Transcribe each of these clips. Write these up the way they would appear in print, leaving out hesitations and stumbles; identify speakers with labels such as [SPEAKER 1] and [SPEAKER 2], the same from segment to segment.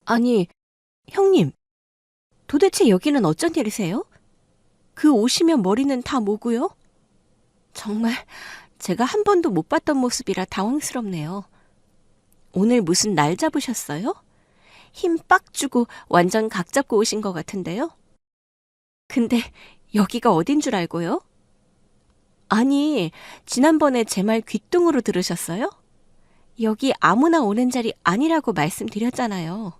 [SPEAKER 1] 아니, 형님, 도대체 여기는 어쩐 일이세요? 그 옷이면 머리는 다 뭐고요? 정말 제가 한 번도 못 봤던 모습이라 당황스럽네요. 오늘 무슨 날 잡으셨어요? 힘 빡 주고 완전 각 잡고 오신 것 같은데요? 근데 여기가 어딘 줄 알고요? 아니, 지난번에 제 말 귓등으로 들으셨어요? 여기 아무나 오는 자리 아니라고 말씀드렸잖아요.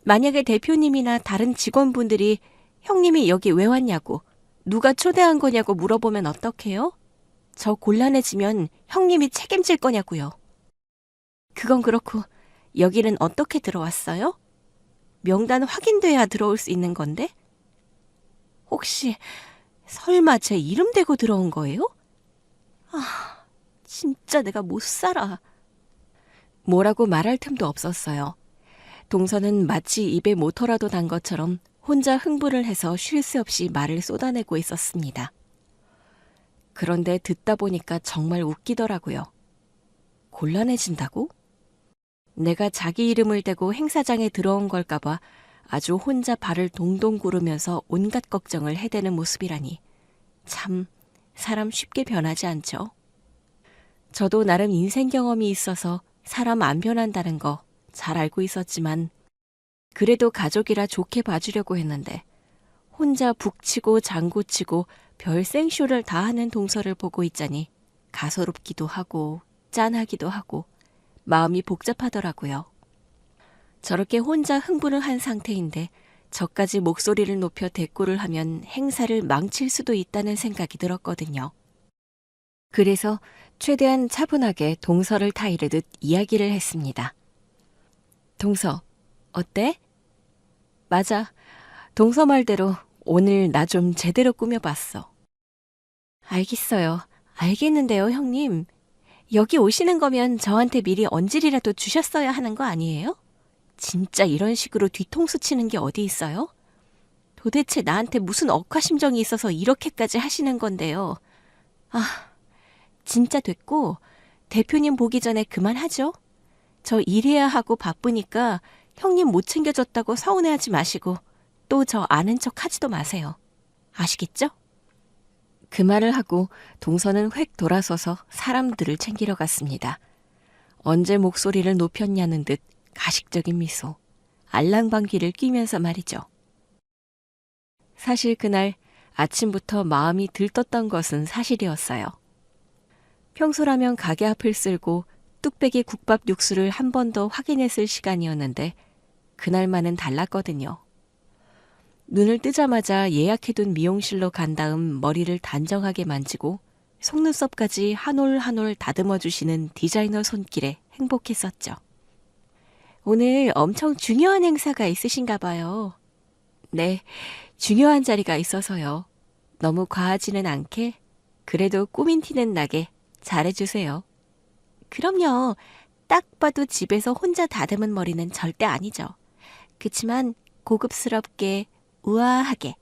[SPEAKER 1] 만약에 대표님이나 다른 직원분들이 형님이 여기 왜 왔냐고, 누가 초대한 거냐고 물어보면 어떡해요? 저 곤란해지면 형님이 책임질 거냐고요. 그건 그렇고 여기는 어떻게 들어왔어요? 명단 확인돼야 들어올 수 있는 건데? 혹시 설마 제 이름 대고 들어온 거예요? 아, 진짜 내가 못 살아. 뭐라고 말할 틈도 없었어요. 동서는 마치 입에 모터라도 단 것처럼 혼자 흥분을 해서 쉴 새 없이 말을 쏟아내고 있었습니다. 그런데 듣다 보니까 정말 웃기더라고요. 곤란해진다고? 내가 자기 이름을 대고 행사장에 들어온 걸까봐 아주 혼자 발을 동동 구르면서 온갖 걱정을 해대는 모습이라니. 참, 사람 쉽게 변하지 않죠. 저도 나름 인생 경험이 있어서 사람 안 변한다는 거 잘 알고 있었지만 그래도 가족이라 좋게 봐주려고 했는데 혼자 북치고 장구치고 별 생쇼를 다 하는 동서를 보고 있자니 가소롭기도 하고 짠하기도 하고 마음이 복잡하더라고요. 저렇게 혼자 흥분을 한 상태인데 저까지 목소리를 높여 대꾸를 하면 행사를 망칠 수도 있다는 생각이 들었거든요. 그래서 최대한 차분하게 동서를 타이르듯 이야기를 했습니다. 동서, 어때? 맞아. 동서 말대로 오늘 나 좀 제대로 꾸며봤어. 알겠어요. 알겠는데요, 형님. 여기 오시는 거면 저한테 미리 언질이라도 주셨어야 하는 거 아니에요? 진짜 이런 식으로 뒤통수 치는 게 어디 있어요? 도대체 나한테 무슨 억하심정이 있어서 이렇게까지 하시는 건데요. 아, 진짜 됐고 대표님 보기 전에 그만하죠. 저 일해야 하고 바쁘니까 형님 못 챙겨줬다고 서운해하지 마시고 또 저 아는 척 하지도 마세요. 아시겠죠? 그 말을 하고 동서는 획 돌아서서 사람들을 챙기러 갔습니다. 언제 목소리를 높였냐는 듯 가식적인 미소, 알랑방귀를 뀌면서 말이죠. 사실 그날 아침부터 마음이 들떴던 것은 사실이었어요. 평소라면 가게 앞을 쓸고 뚝배기 국밥 육수를 한 번 더 확인했을 시간이었는데 그날만은 달랐거든요. 눈을 뜨자마자 예약해둔 미용실로 간 다음 머리를 단정하게 만지고 속눈썹까지 한 올 한 올 다듬어 주시는 디자이너 손길에 행복했었죠. 오늘 엄청 중요한 행사가 있으신가 봐요. 네, 중요한 자리가 있어서요. 너무 과하지는 않게 그래도 꾸민 티는 나게 잘해주세요. 그럼요. 딱 봐도 집에서 혼자 다듬은 머리는 절대 아니죠. 그치만 고급스럽게, 우아하게,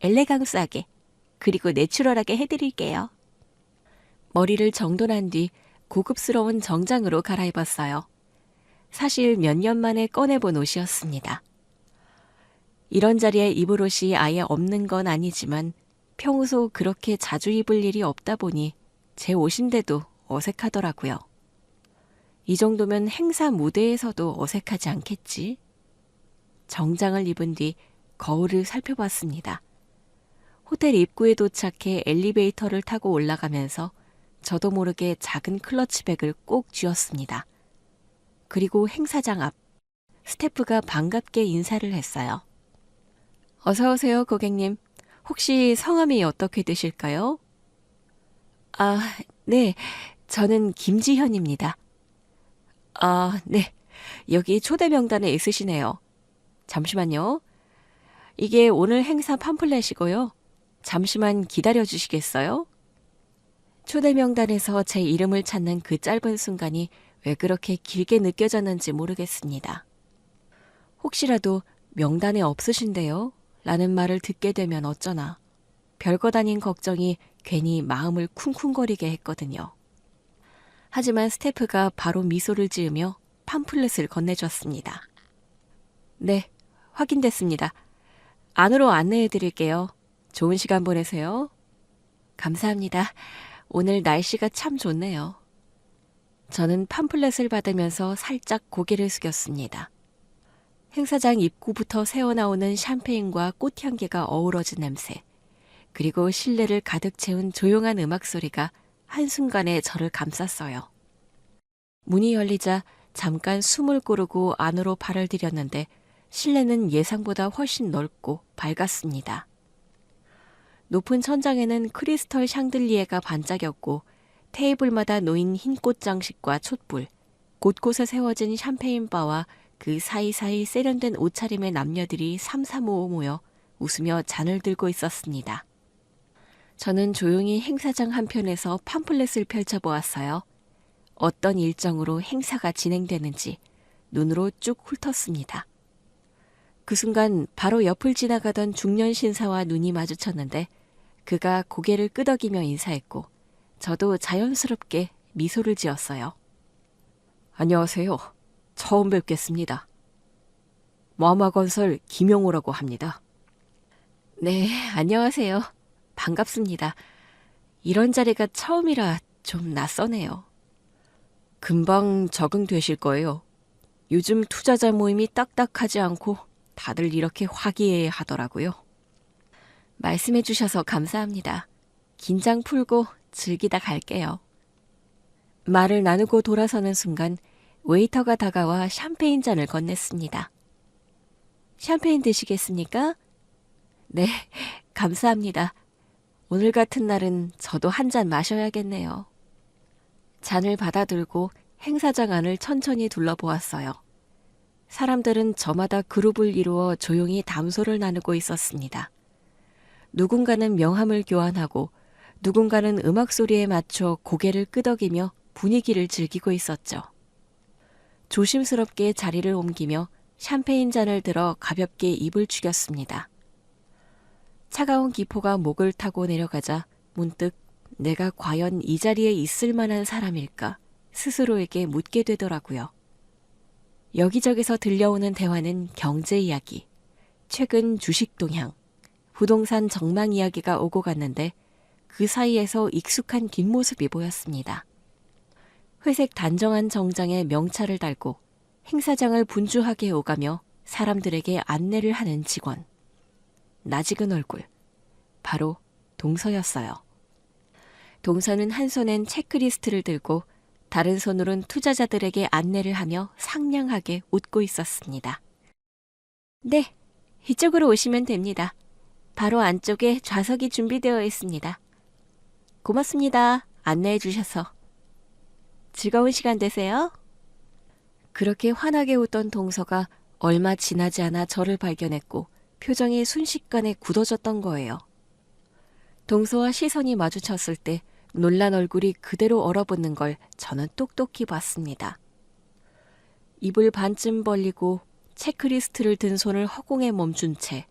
[SPEAKER 1] 엘레강스하게, 그리고 내추럴하게 해드릴게요. 머리를 정돈한 뒤 고급스러운 정장으로 갈아입었어요. 사실 몇 년 만에 꺼내본 옷이었습니다. 이런 자리에 입을 옷이 아예 없는 건 아니지만 평소 그렇게 자주 입을 일이 없다 보니 제 옷인데도 어색하더라고요. 이 정도면 행사 무대에서도 어색하지 않겠지? 정장을 입은 뒤 거울을 살펴봤습니다. 호텔 입구에 도착해 엘리베이터를 타고 올라가면서 저도 모르게 작은 클러치백을 꼭 쥐었습니다. 그리고 행사장 앞, 스태프가 반갑게 인사를 했어요. 어서 오세요, 고객님. 혹시 성함이 어떻게 되실까요? 아, 네. 저는 김지현입니다. 아, 네. 여기 초대 명단에 있으시네요. 잠시만요. 이게 오늘 행사 팜플렛이고요. 잠시만 기다려 주시겠어요? 초대 명단에서 제 이름을 찾는 그 짧은 순간이 왜 그렇게 길게 느껴졌는지 모르겠습니다. 혹시라도 명단에 없으신데요? 라는 말을 듣게 되면 어쩌나. 별것 아닌 걱정이 괜히 마음을 쿵쿵거리게 했거든요. 하지만 스태프가 바로 미소를 지으며 팜플렛을 건네줬습니다. 네, 확인됐습니다. 안으로 안내해 드릴게요. 좋은 시간 보내세요. 감사합니다. 오늘 날씨가 참 좋네요. 저는 팜플렛을 받으면서 살짝 고개를 숙였습니다. 행사장 입구부터 새어나오는 샴페인과 꽃향기가 어우러진 냄새, 그리고 실내를 가득 채운 조용한 음악 소리가 한순간에 저를 감쌌어요. 문이 열리자 잠깐 숨을 고르고 안으로 발을 들였는데 실내는 예상보다 훨씬 넓고 밝았습니다. 높은 천장에는 크리스털 샹들리에가 반짝였고 테이블마다 놓인 흰 꽃 장식과 촛불, 곳곳에 세워진 샴페인 바와 그 사이사이 세련된 옷차림의 남녀들이 삼삼오오 모여 웃으며 잔을 들고 있었습니다. 저는 조용히 행사장 한편에서 팜플렛을 펼쳐보았어요. 어떤 일정으로 행사가 진행되는지 눈으로 쭉 훑었습니다. 그 순간 바로 옆을 지나가던 중년 신사와 눈이 마주쳤는데 그가 고개를 끄덕이며 인사했고 저도 자연스럽게 미소를 지었어요. 안녕하세요. 처음 뵙겠습니다. 마마건설 김용호라고 합니다. 네, 안녕하세요. 반갑습니다. 이런 자리가 처음이라 좀 낯서네요. 금방 적응되실 거예요. 요즘 투자자 모임이 딱딱하지 않고 다들 이렇게 화기애애하더라고요. 말씀해 주셔서 감사합니다. 긴장 풀고 즐기다 갈게요. 말을 나누고 돌아서는 순간 웨이터가 다가와 샴페인 잔을 건넸습니다. 샴페인 드시겠습니까? 네, 감사합니다. 오늘 같은 날은 저도 한 잔 마셔야겠네요. 잔을 받아들고 행사장 안을 천천히 둘러보았어요. 사람들은 저마다 그룹을 이루어 조용히 담소를 나누고 있었습니다. 누군가는 명함을 교환하고 누군가는 음악 소리에 맞춰 고개를 끄덕이며 분위기를 즐기고 있었죠. 조심스럽게 자리를 옮기며 샴페인 잔을 들어 가볍게 입을 죽였습니다. 차가운 기포가 목을 타고 내려가자 문득 내가 과연 이 자리에 있을 만한 사람일까 스스로에게 묻게 되더라고요. 여기저기서 들려오는 대화는 경제 이야기, 최근 주식 동향, 부동산 정망 이야기가 오고 갔는데 그 사이에서 익숙한 뒷모습이 보였습니다. 회색 단정한 정장에 명찰을 달고 행사장을 분주하게 오가며 사람들에게 안내를 하는 직원. 낯익은 얼굴, 바로 동서였어요. 동서는 한 손엔 체크리스트를 들고 다른 손으론 투자자들에게 안내를 하며 상냥하게 웃고 있었습니다. 네, 이쪽으로 오시면 됩니다. 바로 안쪽에 좌석이 준비되어 있습니다. 고맙습니다. 안내해 주셔서. 즐거운 시간 되세요. 그렇게 환하게 웃던 동서가 얼마 지나지 않아 저를 발견했고 표정이 순식간에 굳어졌던 거예요. 동서와 시선이 마주쳤을 때 놀란 얼굴이 그대로 얼어붙는 걸 저는 똑똑히 봤습니다. 입을 반쯤 벌리고 체크리스트를 든 손을 허공에 멈춘 채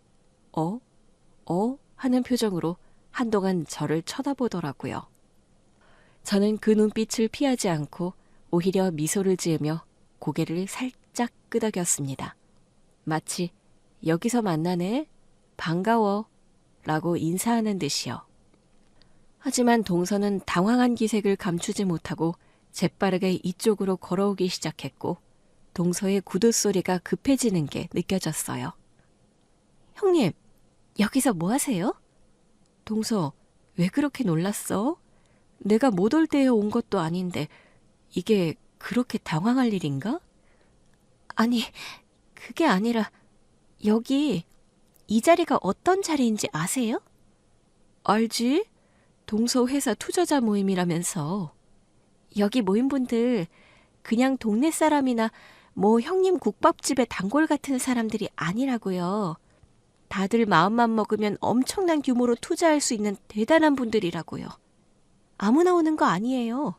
[SPEAKER 1] 하는 표정으로 한동안 저를 쳐다보더라고요. 저는 그 눈빛을 피하지 않고 오히려 미소를 지으며 고개를 살짝 끄덕였습니다. 마치 여기서 만나네? 반가워 라고 인사하는 듯이요. 하지만 동서는 당황한 기색을 감추지 못하고 재빠르게 이쪽으로 걸어오기 시작했고 동서의 구두 소리가 급해지는 게 느껴졌어요. 형님, 여기서 뭐 하세요? 동서, 왜 그렇게 놀랐어? 내가 못 올 때에 온 것도 아닌데 이게 그렇게 당황할 일인가? 아니, 그게 아니라 여기 이 자리가 어떤 자리인지 아세요? 알지? 동서 회사 투자자 모임이라면서. 여기 모인 분들 그냥 동네 사람이나 뭐 형님 국밥집의 단골 같은 사람들이 아니라고요. 다들 마음만 먹으면 엄청난 규모로 투자할 수 있는 대단한 분들이라고요. 아무나 오는 거 아니에요.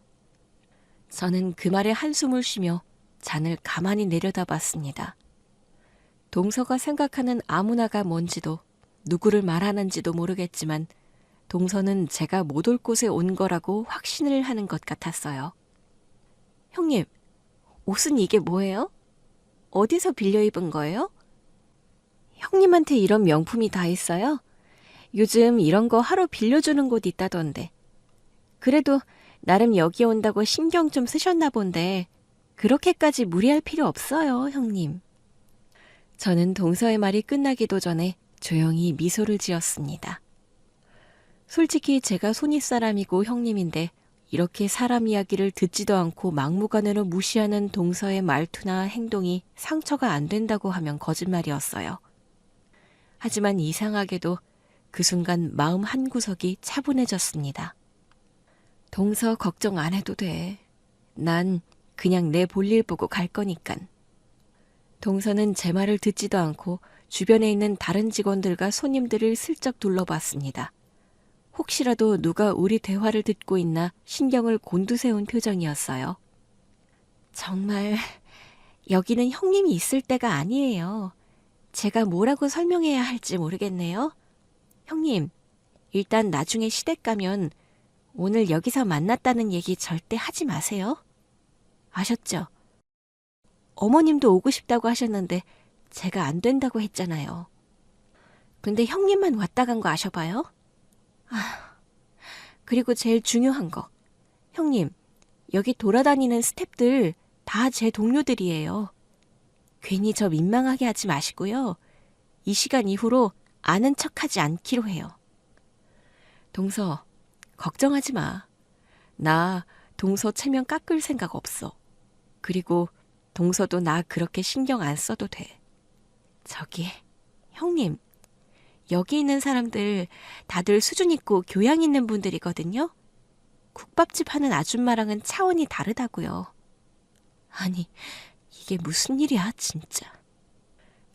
[SPEAKER 1] 저는 그 말에 한숨을 쉬며 잔을 가만히 내려다봤습니다. 동서가 생각하는 아무나가 뭔지도 누구를 말하는지도 모르겠지만 동서는 제가 못 올 곳에 온 거라고 확신을 하는 것 같았어요. 형님, 옷은 이게 뭐예요? 어디서 빌려 입은 거예요? 형님한테 이런 명품이 다 있어요? 요즘 이런 거 하루 빌려주는 곳 있다던데. 그래도 나름 여기 온다고 신경 좀 쓰셨나 본데 그렇게까지 무리할 필요 없어요, 형님. 저는 동서의 말이 끝나기도 전에 조용히 미소를 지었습니다. 솔직히 제가 손윗사람이고 형님인데 이렇게 사람 이야기를 듣지도 않고 막무가내로 무시하는 동서의 말투나 행동이 상처가 안 된다고 하면 거짓말이었어요. 하지만 이상하게도 그 순간 마음 한구석이 차분해졌습니다. 동서 걱정 안 해도 돼. 난 그냥 내 볼일 보고 갈 거니깐. 동서는 제 말을 듣지도 않고 주변에 있는 다른 직원들과 손님들을 슬쩍 둘러봤습니다. 혹시라도 누가 우리 대화를 듣고 있나 신경을 곤두세운 표정이었어요. 정말 여기는 형님이 있을 때가 아니에요. 제가 뭐라고 설명해야 할지 모르겠네요. 형님, 일단 나중에 시댁 가면 오늘 여기서 만났다는 얘기 절대 하지 마세요. 아셨죠? 어머님도 오고 싶다고 하셨는데 제가 안 된다고 했잖아요. 근데 형님만 왔다 간 거 아셔봐요? 그리고 제일 중요한 거. 형님, 여기 돌아다니는 스태프들 다 제 동료들이에요. 괜히 저 민망하게 하지 마시고요. 이 시간 이후로 아는 척하지 않기로 해요. 동서, 걱정하지 마. 나 동서 체면 깎을 생각 없어. 그리고 동서도 나 그렇게 신경 안 써도 돼. 저기, 형님, 여기 있는 사람들 다들 수준 있고 교양 있는 분들이거든요. 국밥집 하는 아줌마랑은 차원이 다르다고요. 아니, 이게 무슨 일이야, 진짜.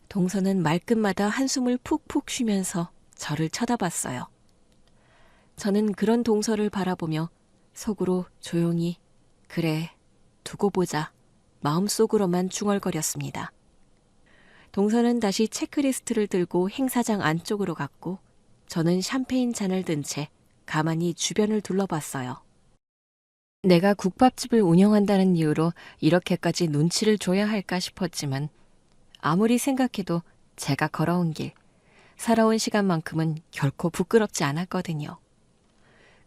[SPEAKER 1] 동서는 말끝마다 한숨을 푹푹 쉬면서 저를 쳐다봤어요. 저는 그런 동서를 바라보며 속으로 조용히 그래, 두고 보자 마음속으로만 중얼거렸습니다. 동서는 다시 체크리스트를 들고 행사장 안쪽으로 갔고 저는 샴페인 잔을 든 채 가만히 주변을 둘러봤어요. 내가 국밥집을 운영한다는 이유로 이렇게까지 눈치를 줘야 할까 싶었지만 아무리 생각해도 제가 걸어온 길, 살아온 시간만큼은 결코 부끄럽지 않았거든요.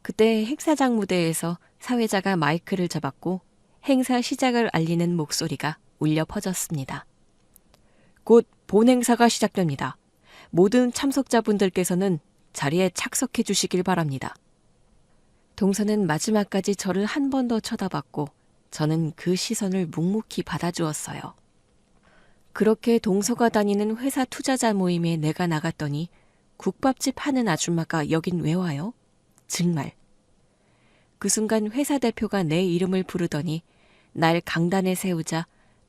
[SPEAKER 1] 그때 행사장 무대에서 사회자가 마이크를 잡았고 행사 시작을 알리는 목소리가 울려 퍼졌습니다. 곧 본 행사가 시작됩니다. 모든 참석자분들께서는 자리에 착석해 주시길 바랍니다. 동서는 마지막까지 저를 한 번 더 쳐다봤고 저는 그 시선을 묵묵히 받아주었어요. 그렇게 동서가 다니는 회사 투자자 모임에 내가 나갔더니 국밥집 하는 아줌마가 여긴 왜 와요? 정말. 그 순간 회사 대표가 내 이름을 부르더니 날 강단에 세우자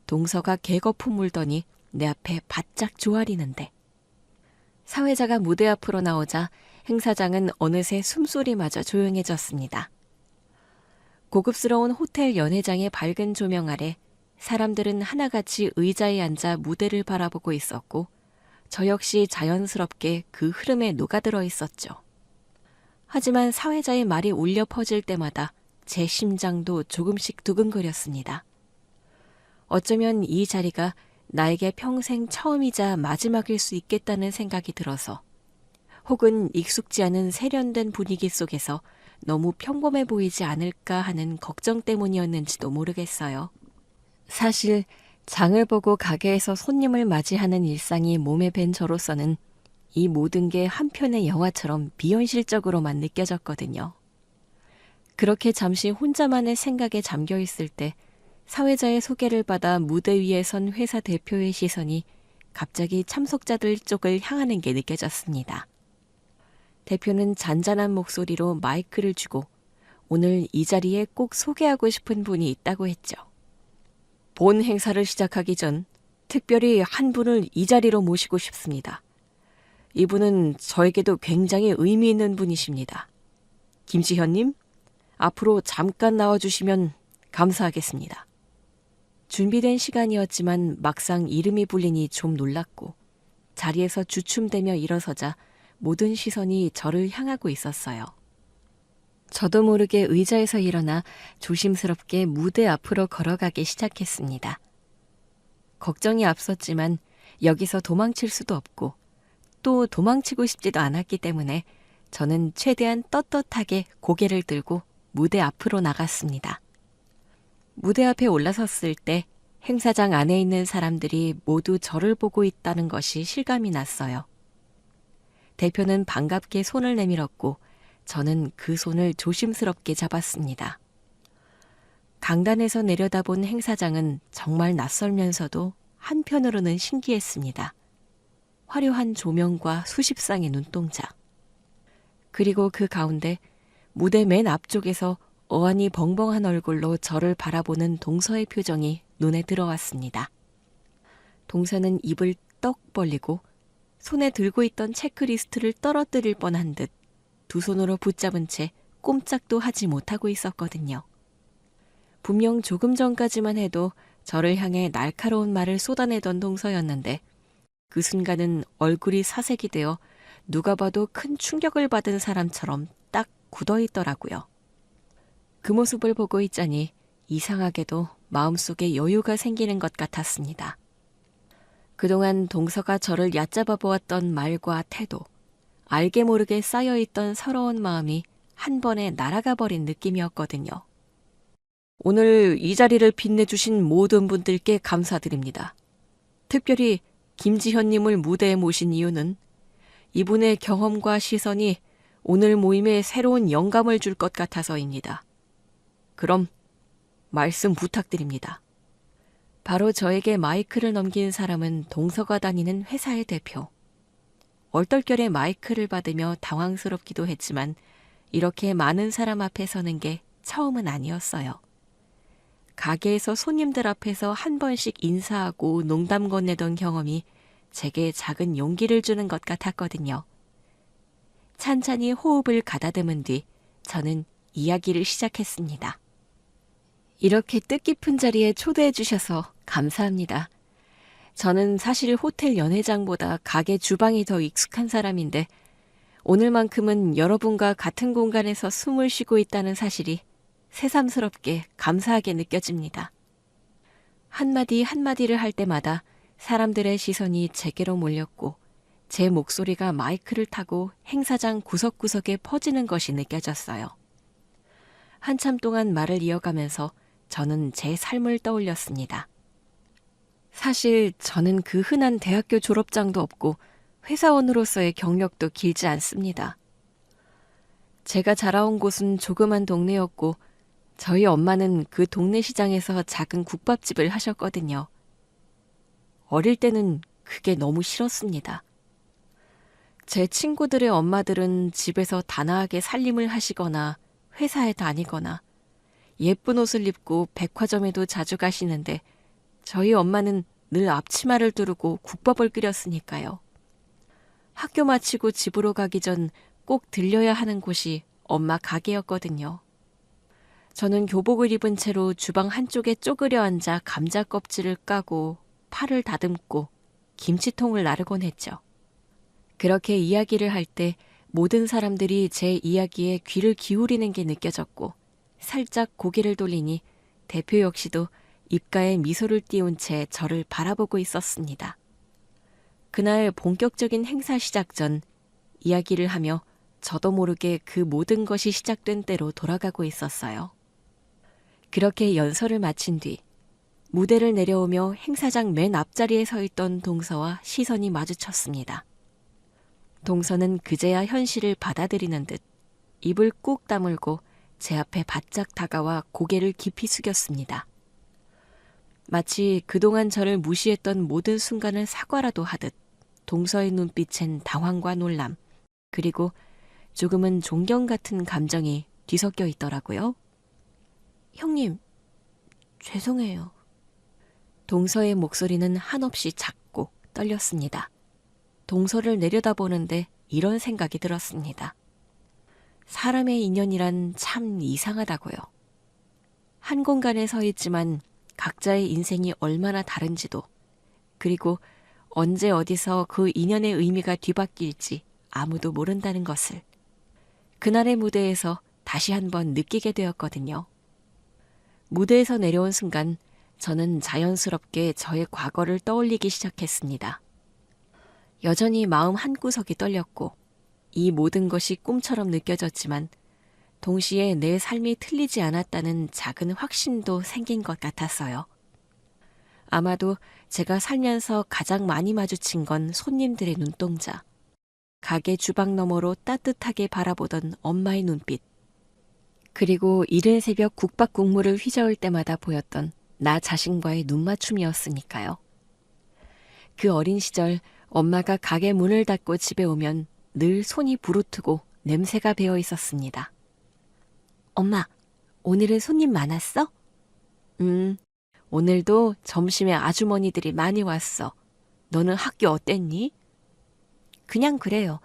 [SPEAKER 1] 동서가 개거품 물더니 내 앞에 바짝 조아리는데. 사회자가 무대 앞으로 나오자 행사장은 어느새 숨소리마저 조용해졌습니다. 고급스러운 호텔 연회장의 밝은 조명 아래 사람들은 하나같이 의자에 앉아 무대를 바라보고 있었고 저 역시 자연스럽게 그 흐름에 녹아들어 있었죠. 하지만 사회자의 말이 울려 퍼질 때마다 제 심장도 조금씩 두근거렸습니다. 어쩌면 이 자리가 나에게 평생 처음이자 마지막일 수 있겠다는 생각이 들어서 혹은 익숙지 않은 세련된 분위기 속에서 너무 평범해 보이지 않을까 하는 걱정 때문이었는지도 모르겠어요. 사실 장을 보고 가게에서 손님을 맞이하는 일상이 몸에 밴 저로서는 이 모든 게 한편의 영화처럼 비현실적으로만 느껴졌거든요. 그렇게 잠시 혼자만의 생각에 잠겨 있을 때 사회자의 소개를 받아 무대 위에 선 회사 대표의 시선이 갑자기 참석자들 쪽을 향하는 게 느껴졌습니다. 대표는 잔잔한 목소리로 마이크를 쥐고 오늘 이 자리에 꼭 소개하고 싶은 분이 있다고 했죠. 본 행사를 시작하기 전 특별히 한 분을 이 자리로 모시고 싶습니다. 이분은 저에게도 굉장히 의미 있는 분이십니다. 김지현님, 앞으로 잠깐 나와주시면 감사하겠습니다. 준비된 시간이었지만 막상 이름이 불리니 좀 놀랐고 자리에서 주춤대며 일어서자 모든 시선이 저를 향하고 있었어요. 저도 모르게 의자에서 일어나 조심스럽게 무대 앞으로 걸어가기 시작했습니다. 걱정이 앞섰지만 여기서 도망칠 수도 없고 또 도망치고 싶지도 않았기 때문에 저는 최대한 떳떳하게 고개를 들고 무대 앞으로 나갔습니다. 무대 앞에 올라섰을 때 행사장 안에 있는 사람들이 모두 저를 보고 있다는 것이 실감이 났어요. 대표는 반갑게 손을 내밀었고 저는 그 손을 조심스럽게 잡았습니다. 강단에서 내려다본 행사장은 정말 낯설면서도 한편으로는 신기했습니다. 화려한 조명과 수십 쌍의 눈동자. 그리고 그 가운데 무대 맨 앞쪽에서 어안이 벙벙한 얼굴로 저를 바라보는 동서의 표정이 눈에 들어왔습니다. 동서는 입을 떡 벌리고 손에 들고 있던 체크리스트를 떨어뜨릴 뻔한 듯 두 손으로 붙잡은 채 꼼짝도 하지 못하고 있었거든요. 분명 조금 전까지만 해도 저를 향해 날카로운 말을 쏟아내던 동서였는데 그 순간은 얼굴이 사색이 되어 누가 봐도 큰 충격을 받은 사람처럼 딱 굳어있더라고요. 그 모습을 보고 있자니 이상하게도 마음속에 여유가 생기는 것 같았습니다. 그동안 동서가 저를 얕잡아 보았던 말과 태도, 알게 모르게 쌓여있던 서러운 마음이 한 번에 날아가 버린 느낌이었거든요. 오늘 이 자리를 빛내주신 모든 분들께 감사드립니다. 특별히 김지현님을 무대에 모신 이유는 이분의 경험과 시선이 오늘 모임에 새로운 영감을 줄 것 같아서입니다. 그럼 말씀 부탁드립니다. 바로 저에게 마이크를 넘긴 사람은 동서가 다니는 회사의 대표. 얼떨결에 마이크를 받으며 당황스럽기도 했지만 이렇게 많은 사람 앞에 서는 게 처음은 아니었어요. 가게에서 손님들 앞에서 한 번씩 인사하고 농담 건네던 경험이 제게 작은 용기를 주는 것 같았거든요. 찬찬히 호흡을 가다듬은 뒤 저는 이야기를 시작했습니다. 이렇게 뜻깊은 자리에 초대해 주셔서 감사합니다. 저는 사실 호텔 연회장보다 가게 주방이 더 익숙한 사람인데 오늘만큼은 여러분과 같은 공간에서 숨을 쉬고 있다는 사실이 새삼스럽게 감사하게 느껴집니다. 한마디 한마디를 할 때마다 사람들의 시선이 제게로 몰렸고 제 목소리가 마이크를 타고 행사장 구석구석에 퍼지는 것이 느껴졌어요. 한참 동안 말을 이어가면서 저는 제 삶을 떠올렸습니다. 사실 저는 그 흔한 대학교 졸업장도 없고 회사원으로서의 경력도 길지 않습니다. 제가 자라온 곳은 조그만 동네였고 저희 엄마는 그 동네 시장에서 작은 국밥집을 하셨거든요. 어릴 때는 그게 너무 싫었습니다. 제 친구들의 엄마들은 집에서 단아하게 살림을 하시거나 회사에 다니거나 예쁜 옷을 입고 백화점에도 자주 가시는데 저희 엄마는 늘 앞치마를 두르고 국밥을 끓였으니까요. 학교 마치고 집으로 가기 전 꼭 들려야 하는 곳이 엄마 가게였거든요. 저는 교복을 입은 채로 주방 한쪽에 쪼그려 앉아 감자 껍질을 까고 팔을 다듬고 김치통을 나르곤 했죠. 그렇게 이야기를 할 때 모든 사람들이 제 이야기에 귀를 기울이는 게 느껴졌고 살짝 고개를 돌리니 대표 역시도 입가에 미소를 띄운 채 저를 바라보고 있었습니다. 그날 본격적인 행사 시작 전 이야기를 하며 저도 모르게 그 모든 것이 시작된 때로 돌아가고 있었어요. 그렇게 연설을 마친 뒤 무대를 내려오며 행사장 맨 앞자리에 서 있던 동서와 시선이 마주쳤습니다. 동서는 그제야 현실을 받아들이는 듯 입을 꾹 다물고 제 앞에 바짝 다가와 고개를 깊이 숙였습니다. 마치 그동안 저를 무시했던 모든 순간을 사과라도 하듯 동서의 눈빛엔 당황과 놀람, 그리고 조금은 존경 같은 감정이 뒤섞여 있더라고요. 형님, 죄송해요. 동서의 목소리는 한없이 작고 떨렸습니다. 동서를 내려다보는데 이런 생각이 들었습니다. 사람의 인연이란 참 이상하다고요. 한 공간에 서 있지만 각자의 인생이 얼마나 다른지도, 그리고 언제 어디서 그 인연의 의미가 뒤바뀔지 아무도 모른다는 것을 그날의 무대에서 다시 한번 느끼게 되었거든요. 무대에서 내려온 순간 저는 자연스럽게 저의 과거를 떠올리기 시작했습니다. 여전히 마음 한구석이 떨렸고 이 모든 것이 꿈처럼 느껴졌지만 동시에 내 삶이 틀리지 않았다는 작은 확신도 생긴 것 같았어요. 아마도 제가 살면서 가장 많이 마주친 건 손님들의 눈동자, 가게 주방 너머로 따뜻하게 바라보던 엄마의 눈빛, 그리고 이른 새벽 국밥 국물을 휘저을 때마다 보였던 나 자신과의 눈맞춤이었으니까요. 그 어린 시절 엄마가 가게 문을 닫고 집에 오면 늘 손이 부르트고 냄새가 배어 있었습니다. 엄마, 오늘은 손님 많았어? 오늘도 점심에 아주머니들이 많이 왔어. 너는 학교 어땠니? 그냥 그래요.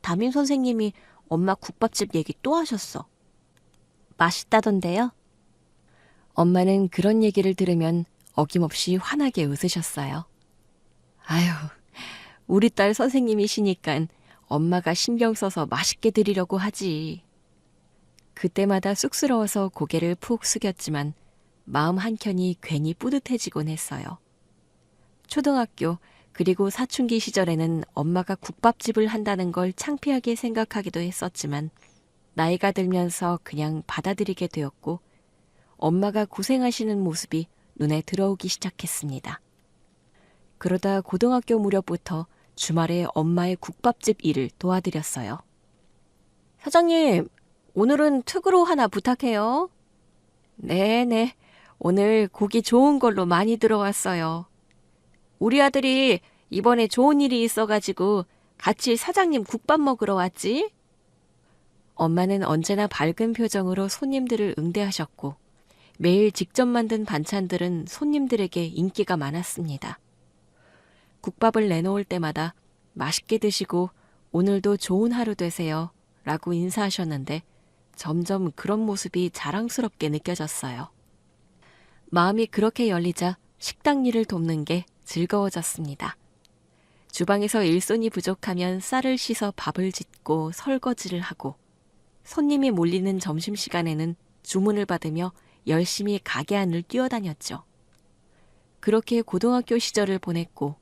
[SPEAKER 1] 담임 선생님이 엄마 국밥집 얘기 또 하셨어. 맛있다던데요? 엄마는 그런 얘기를 들으면 어김없이 환하게 웃으셨어요. 아유, 우리 딸 선생님이시니깐 엄마가 신경 써서 맛있게 드리려고 하지. 그때마다 쑥스러워서 고개를 푹 숙였지만 마음 한켠이 괜히 뿌듯해지곤 했어요. 초등학교 그리고 사춘기 시절에는 엄마가 국밥집을 한다는 걸 창피하게 생각하기도 했었지만 나이가 들면서 그냥 받아들이게 되었고 엄마가 고생하시는 모습이 눈에 들어오기 시작했습니다. 그러다 고등학교 무렵부터 주말에 엄마의 국밥집 일을 도와드렸어요. 사장님, 오늘은 특으로 하나 부탁해요. 네네, 오늘 고기 좋은 걸로 많이 들어왔어요. 우리 아들이 이번에 좋은 일이 있어가지고 같이 사장님 국밥 먹으러 왔지? 엄마는 언제나 밝은 표정으로 손님들을 응대하셨고 매일 직접 만든 반찬들은 손님들에게 인기가 많았습니다. 국밥을 내놓을 때마다 맛있게 드시고 오늘도 좋은 하루 되세요 라고 인사하셨는데 점점 그런 모습이 자랑스럽게 느껴졌어요. 마음이 그렇게 열리자 식당 일을 돕는 게 즐거워졌습니다. 주방에서 일손이 부족하면 쌀을 씻어 밥을 짓고 설거지를 하고 손님이 몰리는 점심시간에는 주문을 받으며 열심히 가게 안을 뛰어다녔죠. 그렇게 고등학교 시절을 보냈고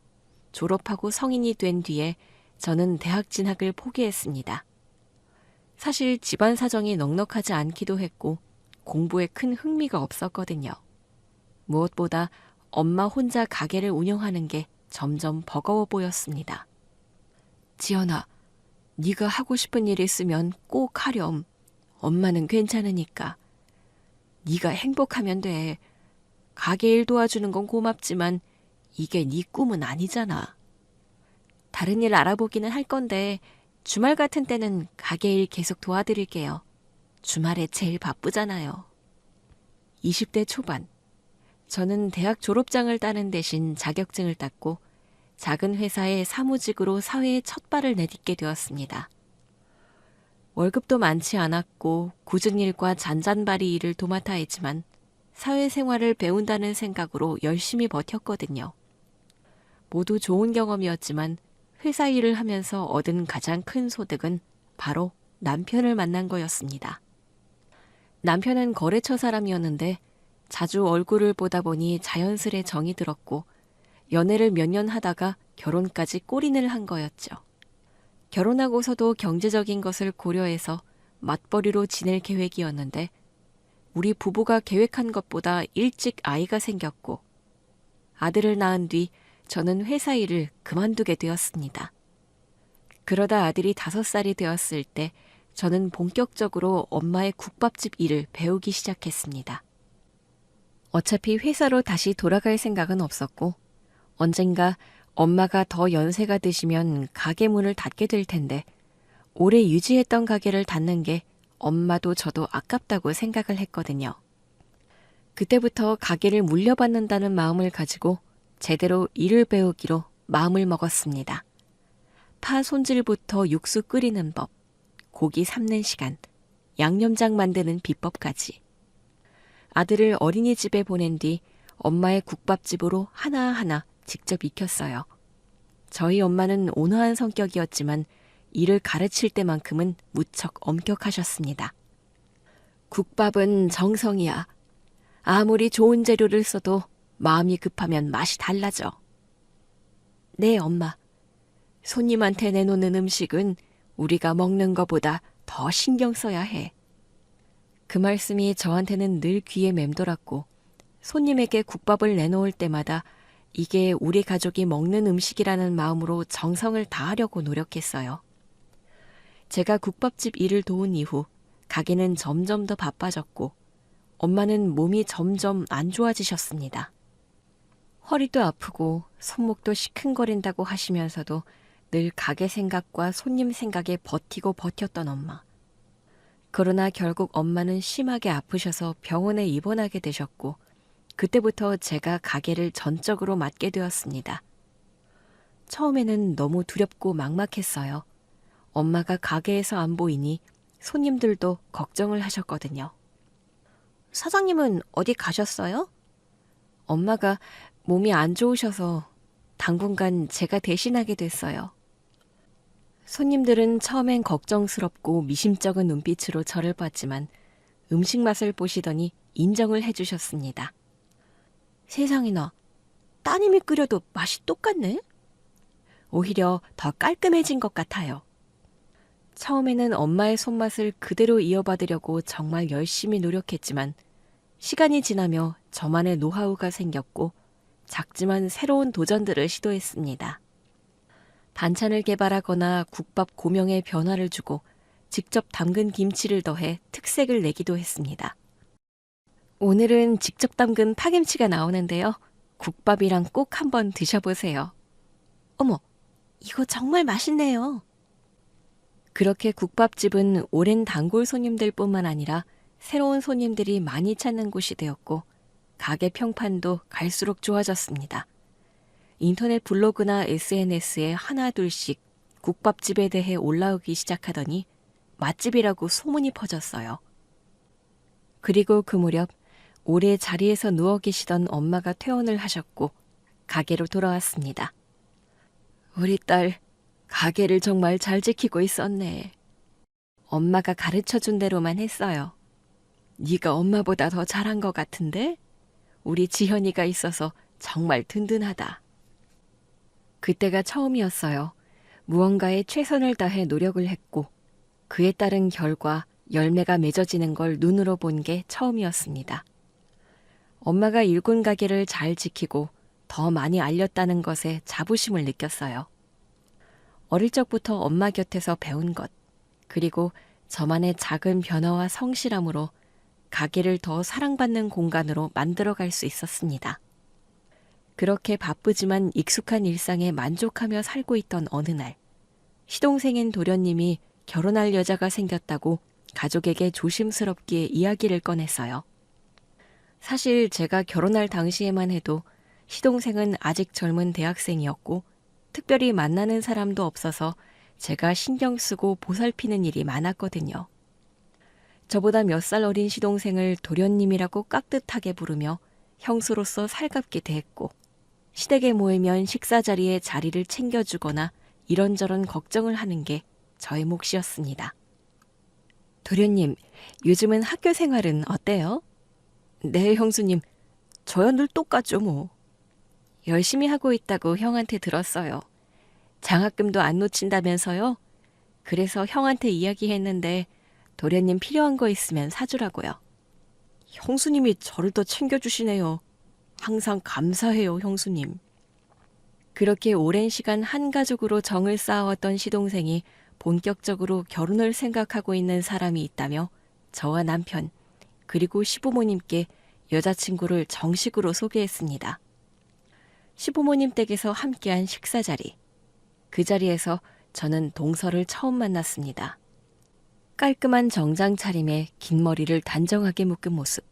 [SPEAKER 1] 졸업하고 성인이 된 뒤에 저는 대학 진학을 포기했습니다. 사실 집안 사정이 넉넉하지 않기도 했고 공부에 큰 흥미가 없었거든요. 무엇보다 엄마 혼자 가게를 운영하는 게 점점 버거워 보였습니다. 지연아, 네가 하고 싶은 일 있으면 꼭 하렴. 엄마는 괜찮으니까. 네가 행복하면 돼. 가게 일 도와주는 건 고맙지만 이게 네 꿈은 아니잖아. 다른 일 알아보기는 할 건데 주말 같은 때는 가게 일 계속 도와드릴게요. 주말에 제일 바쁘잖아요. 20대 초반, 저는 대학 졸업장을 따는 대신 자격증을 땄고 작은 회사의 사무직으로 사회에 첫 발을 내딛게 되었습니다. 월급도 많지 않았고 굳은 일과 잔잔바리 일을 도맡아 했지만 사회생활을 배운다는 생각으로 열심히 버텼거든요. 모두 좋은 경험이었지만 회사 일을 하면서 얻은 가장 큰 소득은 바로 남편을 만난 거였습니다. 남편은 거래처 사람이었는데 자주 얼굴을 보다 보니 자연스레 정이 들었고 연애를 몇 년 하다가 결혼까지 골인을 한 거였죠. 결혼하고서도 경제적인 것을 고려해서 맞벌이로 지낼 계획이었는데 우리 부부가 계획한 것보다 일찍 아이가 생겼고 아들을 낳은 뒤 저는 회사 일을 그만두게 되었습니다. 그러다 아들이 5살이 되었을 때 저는 본격적으로 엄마의 국밥집 일을 배우기 시작했습니다. 어차피 회사로 다시 돌아갈 생각은 없었고 언젠가 엄마가 더 연세가 드시면 가게 문을 닫게 될 텐데 오래 유지했던 가게를 닫는 게 엄마도 저도 아깝다고 생각을 했거든요. 그때부터 가게를 물려받는다는 마음을 가지고 제대로 일을 배우기로 마음을 먹었습니다. 파 손질부터 육수 끓이는 법, 고기 삶는 시간, 양념장 만드는 비법까지. 아들을 어린이집에 보낸 뒤 엄마의 국밥집으로 하나하나 직접 익혔어요. 저희 엄마는 온화한 성격이었지만 일을 가르칠 때만큼은 무척 엄격하셨습니다. 국밥은 정성이야. 아무리 좋은 재료를 써도 마음이 급하면 맛이 달라져. 네, 엄마. 손님한테 내놓는 음식은 우리가 먹는 것보다 더 신경 써야 해. 그 말씀이 저한테는 늘 귀에 맴돌았고 손님에게 국밥을 내놓을 때마다 이게 우리 가족이 먹는 음식이라는 마음으로 정성을 다하려고 노력했어요. 제가 국밥집 일을 도운 이후 가게는 점점 더 바빠졌고 엄마는 몸이 점점 안 좋아지셨습니다. 허리도 아프고 손목도 시큰거린다고 하시면서도 늘 가게 생각과 손님 생각에 버티고 버텼던 엄마. 그러나 결국 엄마는 심하게 아프셔서 병원에 입원하게 되셨고 그때부터 제가 가게를 전적으로 맡게 되었습니다. 처음에는 너무 두렵고 막막했어요. 엄마가 가게에서 안 보이니 손님들도 걱정을 하셨거든요. 사장님은 어디 가셨어요? 엄마가 몸이 안 좋으셔서 당분간 제가 대신하게 됐어요. 손님들은 처음엔 걱정스럽고 미심쩍은 눈빛으로 저를 봤지만 음식 맛을 보시더니 인정을 해주셨습니다. 세상에나, 따님이 끓여도 맛이 똑같네? 오히려 더 깔끔해진 것 같아요. 처음에는 엄마의 손맛을 그대로 이어받으려고 정말 열심히 노력했지만 시간이 지나며 저만의 노하우가 생겼고 작지만 새로운 도전들을 시도했습니다. 반찬을 개발하거나 국밥 고명에 변화를 주고 직접 담근 김치를 더해 특색을 내기도 했습니다. 오늘은 직접 담근 파김치가 나오는데요. 국밥이랑 꼭 한번 드셔보세요. 어머, 이거 정말 맛있네요. 그렇게 국밥집은 오랜 단골 손님들뿐만 아니라 새로운 손님들이 많이 찾는 곳이 되었고 가게 평판도 갈수록 좋아졌습니다. 인터넷 블로그나 SNS에 하나둘씩 국밥집에 대해 올라오기 시작하더니 맛집이라고 소문이 퍼졌어요. 그리고 그 무렵 오래 자리에서 누워 계시던 엄마가 퇴원을 하셨고 가게로 돌아왔습니다. 우리 딸 가게를 정말 잘 지키고 있었네. 엄마가 가르쳐준 대로만 했어요. 네가 엄마보다 더 잘한 것 같은데? 우리 지현이가 있어서 정말 든든하다. 그때가 처음이었어요. 무언가에 최선을 다해 노력을 했고 그에 따른 결과 열매가 맺어지는 걸 눈으로 본 게 처음이었습니다. 엄마가 일군 가게를 잘 지키고 더 많이 알렸다는 것에 자부심을 느꼈어요. 어릴 적부터 엄마 곁에서 배운 것, 그리고 저만의 작은 변화와 성실함으로 가게를 더 사랑받는 공간으로 만들어갈 수 있었습니다. 그렇게 바쁘지만 익숙한 일상에 만족하며 살고 있던 어느 날, 시동생인 도련님이 결혼할 여자가 생겼다고 가족에게 조심스럽게 이야기를 꺼냈어요. 사실 제가 결혼할 당시에만 해도 시동생은 아직 젊은 대학생이었고 특별히 만나는 사람도 없어서 제가 신경 쓰고 보살피는 일이 많았거든요. 저보다 몇 살 어린 시동생을 도련님이라고 깍듯하게 부르며 형수로서 살갑게 대했고 시댁에 모이면 식사 자리에 자리를 챙겨주거나 이런저런 걱정을 하는 게 저의 몫이었습니다. 도련님, 요즘은 학교 생활은 어때요? 네, 형수님. 저야 늘 똑같죠, 뭐. 열심히 하고 있다고 형한테 들었어요. 장학금도 안 놓친다면서요? 그래서 형한테 이야기했는데 도련님 필요한 거 있으면 사주라고요. 형수님이 저를 더 챙겨주시네요. 항상 감사해요, 형수님. 그렇게 오랜 시간 한 가족으로 정을 쌓아왔던 시동생이 본격적으로 결혼을 생각하고 있는 사람이 있다며 저와 남편, 그리고 시부모님께 여자친구를 정식으로 소개했습니다. 시부모님 댁에서 함께한 식사 자리. 그 자리에서 저는 동서를 처음 만났습니다. 깔끔한 정장 차림에 긴 머리를 단정하게 묶은 모습.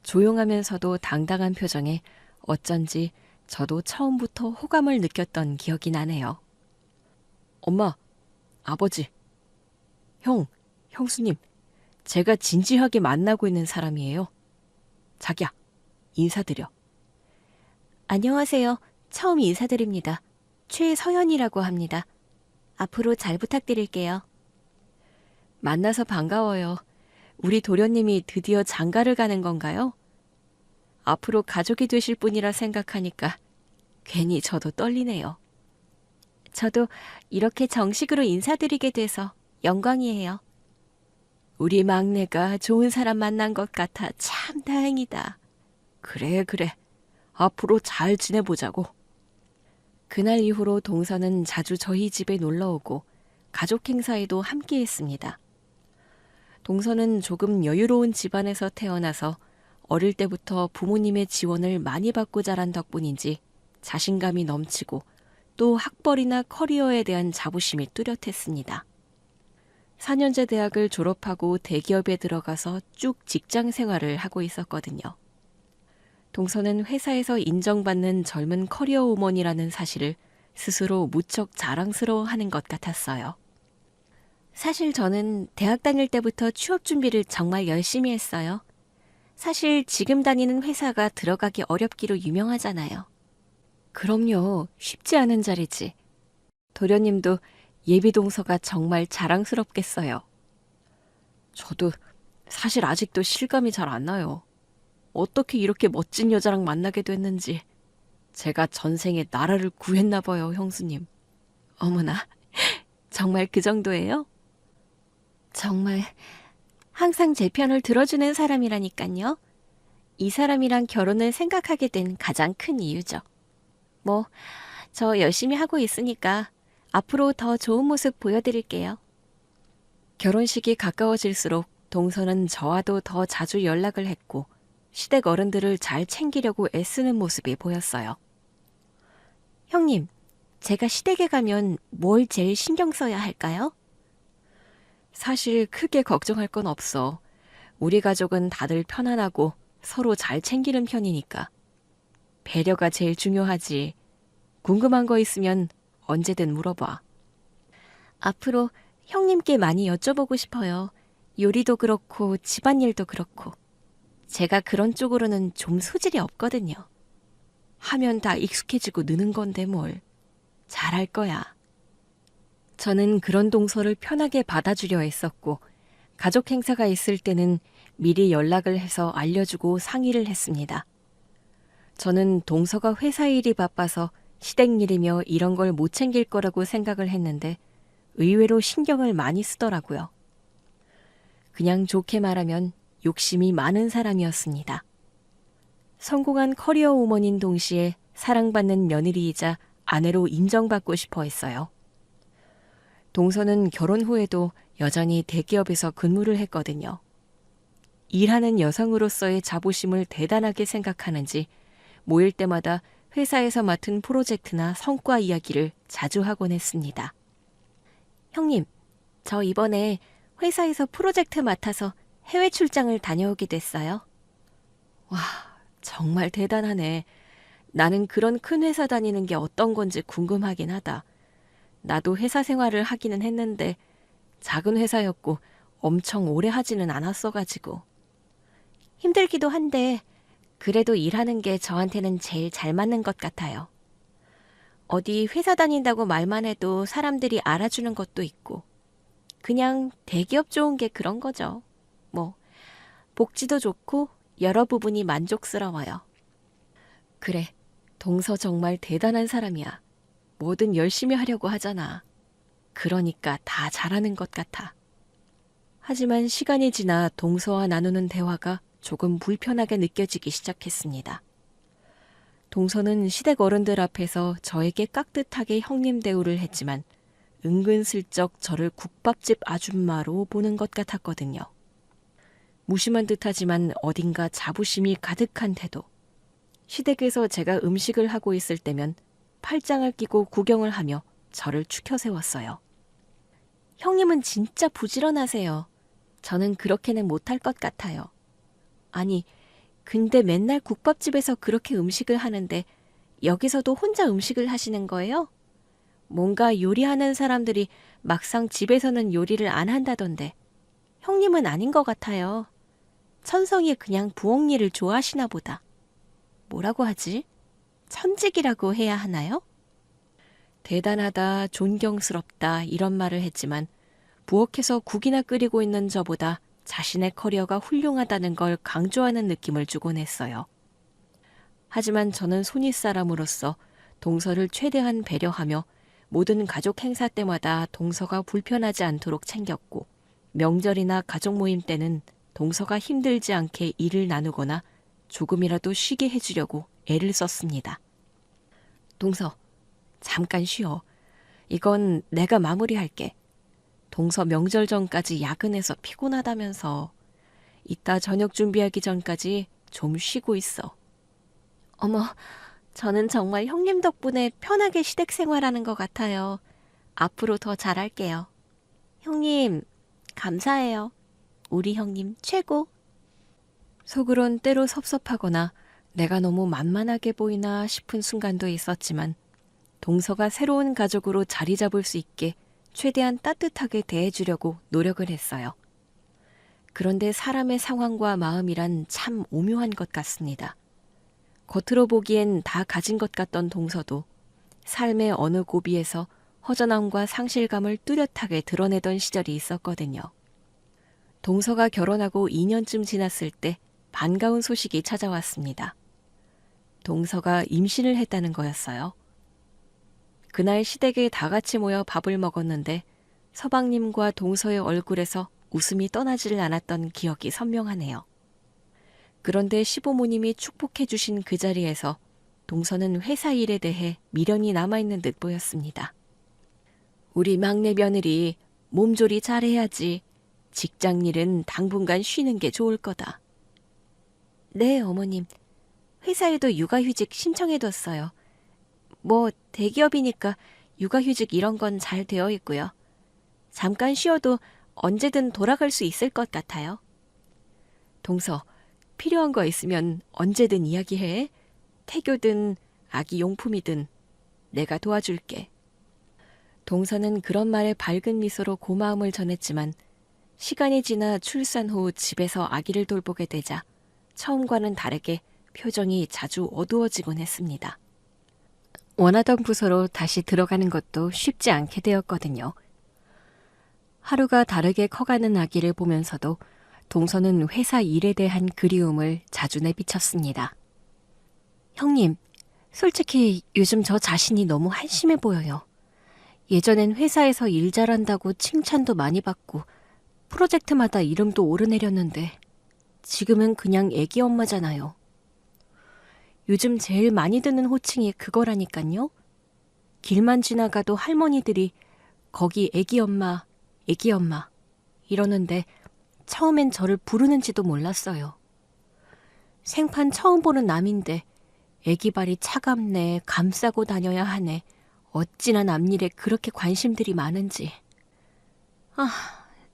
[SPEAKER 1] 조용하면서도 당당한 표정에 어쩐지 저도 처음부터 호감을 느꼈던 기억이 나네요. 엄마, 아버지, 형, 형수님, 제가 진지하게 만나고 있는 사람이에요. 자기야, 인사드려. 안녕하세요. 처음 인사드립니다. 최서연이라고 합니다. 앞으로 잘 부탁드릴게요. 만나서 반가워요. 우리 도련님이 드디어 장가를 가는 건가요? 앞으로 가족이 되실 분이라 생각하니까 괜히 저도 떨리네요. 저도 이렇게 정식으로 인사드리게 돼서 영광이에요. 우리 막내가 좋은 사람 만난 것 같아 참 다행이다. 그래, 그래. 앞으로 잘 지내보자고. 그날 이후로 동서는 자주 저희 집에 놀러오고 가족 행사에도 함께했습니다. 동서는 조금 여유로운 집안에서 태어나서 어릴 때부터 부모님의 지원을 많이 받고 자란 덕분인지 자신감이 넘치고 또 학벌이나 커리어에 대한 자부심이 뚜렷했습니다. 4년제 대학을 졸업하고 대기업에 들어가서 쭉 직장 생활을 하고 있었거든요. 동서는 회사에서 인정받는 젊은 커리어 우먼이라는 사실을 스스로 무척 자랑스러워하는 것 같았어요. 사실 저는 대학 다닐 때부터 취업 준비를 정말 열심히 했어요. 사실 지금 다니는 회사가 들어가기 어렵기로 유명하잖아요. 그럼요, 쉽지 않은 자리지. 도련님도 예비동서가 정말 자랑스럽겠어요. 저도 사실 아직도 실감이 잘 안 나요. 어떻게 이렇게 멋진 여자랑 만나게 됐는지. 제가 전생에 나라를 구했나 봐요, 형수님. 어머나, 정말 그 정도예요? 정말 항상 제 편을 들어주는 사람이라니까요. 이 사람이랑 결혼을 생각하게 된 가장 큰 이유죠. 뭐, 저 열심히 하고 있으니까 앞으로 더 좋은 모습 보여드릴게요. 결혼식이 가까워질수록 동서는 저와도 더 자주 연락을 했고 시댁 어른들을 잘 챙기려고 애쓰는 모습이 보였어요. 형님, 제가 시댁에 가면 뭘 제일 신경 써야 할까요? 사실 크게 걱정할 건 없어. 우리 가족은 다들 편안하고 서로 잘 챙기는 편이니까. 배려가 제일 중요하지. 궁금한 거 있으면 언제든 물어봐. 앞으로 형님께 많이 여쭤보고 싶어요. 요리도 그렇고 집안일도 그렇고. 제가 그런 쪽으로는 좀 소질이 없거든요. 하면 다 익숙해지고 느는 건데 뭘. 잘할 거야. 저는 그런 동서를 편하게 받아주려 했었고 가족 행사가 있을 때는 미리 연락을 해서 알려주고 상의를 했습니다. 저는 동서가 회사 일이 바빠서 시댁 일이며 이런 걸 못 챙길 거라고 생각을 했는데 의외로 신경을 많이 쓰더라고요. 그냥 좋게 말하면 욕심이 많은 사람이었습니다. 성공한 커리어 우먼인 동시에 사랑받는 며느리이자 아내로 인정받고 싶어 했어요. 동서는 결혼 후에도 여전히 대기업에서 근무를 했거든요. 일하는 여성으로서의 자부심을 대단하게 생각하는지 모일 때마다 회사에서 맡은 프로젝트나 성과 이야기를 자주 하곤 했습니다. 형님, 저 이번에 회사에서 프로젝트 맡아서 해외 출장을 다녀오게 됐어요. 와, 정말 대단하네. 나는 그런 큰 회사 다니는 게 어떤 건지 궁금하긴 하다. 나도 회사 생활을 하기는 했는데 작은 회사였고 엄청 오래 하지는 않았어가지고. 힘들기도 한데 그래도 일하는 게 저한테는 제일 잘 맞는 것 같아요. 어디 회사 다닌다고 말만 해도 사람들이 알아주는 것도 있고 그냥 대기업 좋은 게 그런 거죠. 뭐 복지도 좋고 여러 부분이 만족스러워요. 그래, 동서 정말 대단한 사람이야. 뭐든 열심히 하려고 하잖아. 그러니까 다 잘하는 것 같아. 하지만 시간이 지나 동서와 나누는 대화가 조금 불편하게 느껴지기 시작했습니다. 동서는 시댁 어른들 앞에서 저에게 깍듯하게 형님 대우를 했지만 은근슬쩍 저를 국밥집 아줌마로 보는 것 같았거든요. 무심한 듯하지만 어딘가 자부심이 가득한 태도. 시댁에서 제가 음식을 하고 있을 때면 팔짱을 끼고 구경을 하며 저를 추켜 세웠어요. 형님은 진짜 부지런하세요. 저는 그렇게는 못할 것 같아요. 아니, 근데 맨날 국밥집에서 그렇게 음식을 하는데 여기서도 혼자 음식을 하시는 거예요? 뭔가 요리하는 사람들이 막상 집에서는 요리를 안 한다던데 형님은 아닌 것 같아요. 천성이 그냥 부엌 일을 좋아하시나 보다. 뭐라고 하지? 천직이라고 해야 하나요? 대단하다, 존경스럽다 이런 말을 했지만 부엌에서 국이나 끓이고 있는 저보다 자신의 커리어가 훌륭하다는 걸 강조하는 느낌을 주곤 했어요. 하지만 저는 손윗사람으로서 동서를 최대한 배려하며 모든 가족 행사 때마다 동서가 불편하지 않도록 챙겼고 명절이나 가족 모임 때는 동서가 힘들지 않게 일을 나누거나 조금이라도 쉬게 해주려고 애를 썼습니다. 동서, 잠깐 쉬어. 이건 내가 마무리할게. 동서 명절 전까지 야근해서 피곤하다면서 이따 저녁 준비하기 전까지 좀 쉬고 있어. 어머, 저는 정말 형님 덕분에 편하게 시댁 생활하는 것 같아요. 앞으로 더 잘할게요. 형님, 감사해요. 우리 형님 최고. 속으론 때로 섭섭하거나 내가 너무 만만하게 보이나 싶은 순간도 있었지만 동서가 새로운 가족으로 자리 잡을 수 있게 최대한 따뜻하게 대해주려고 노력을 했어요. 그런데 사람의 상황과 마음이란 참 오묘한 것 같습니다. 겉으로 보기엔 다 가진 것 같던 동서도 삶의 어느 고비에서 허전함과 상실감을 뚜렷하게 드러내던 시절이 있었거든요. 동서가 결혼하고 2년쯤 지났을 때 반가운 소식이 찾아왔습니다. 동서가 임신을 했다는 거였어요. 그날 시댁에 다 같이 모여 밥을 먹었는데 서방님과 동서의 얼굴에서 웃음이 떠나질 않았던 기억이 선명하네요. 그런데 시부모님이 축복해 주신 그 자리에서 동서는 회사 일에 대해 미련이 남아있는 듯 보였습니다. 우리 막내 며느리 몸조리 잘해야지. 직장 일은 당분간 쉬는 게 좋을 거다. 네, 어머님. 회사에도 육아휴직 신청해뒀어요. 뭐 대기업이니까 육아휴직 이런 건 잘 되어 있고요. 잠깐 쉬어도 언제든 돌아갈 수 있을 것 같아요. 동서, 필요한 거 있으면 언제든 이야기해. 태교든 아기 용품이든 내가 도와줄게. 동서는 그런 말에 밝은 미소로 고마움을 전했지만 시간이 지나 출산 후 집에서 아기를 돌보게 되자 처음과는 다르게 표정이 자주 어두워지곤 했습니다. 원하던 부서로 다시 들어가는 것도 쉽지 않게 되었거든요. 하루가 다르게 커가는 아기를 보면서도 동서는 회사 일에 대한 그리움을 자주 내비쳤습니다. 형님, 솔직히 요즘 저 자신이 너무 한심해 보여요. 예전엔 회사에서 일 잘한다고 칭찬도 많이 받고 프로젝트마다 이름도 오르내렸는데 지금은 그냥 애기 엄마잖아요. 요즘 제일 많이 듣는 호칭이 그거라니깐요. 길만 지나가도 할머니들이 거기 애기 엄마, 애기 엄마 이러는데 처음엔 저를 부르는지도 몰랐어요. 생판 처음 보는 남인데 애기 발이 차갑네, 감싸고 다녀야 하네. 어찌나 남일에 그렇게 관심들이 많은지.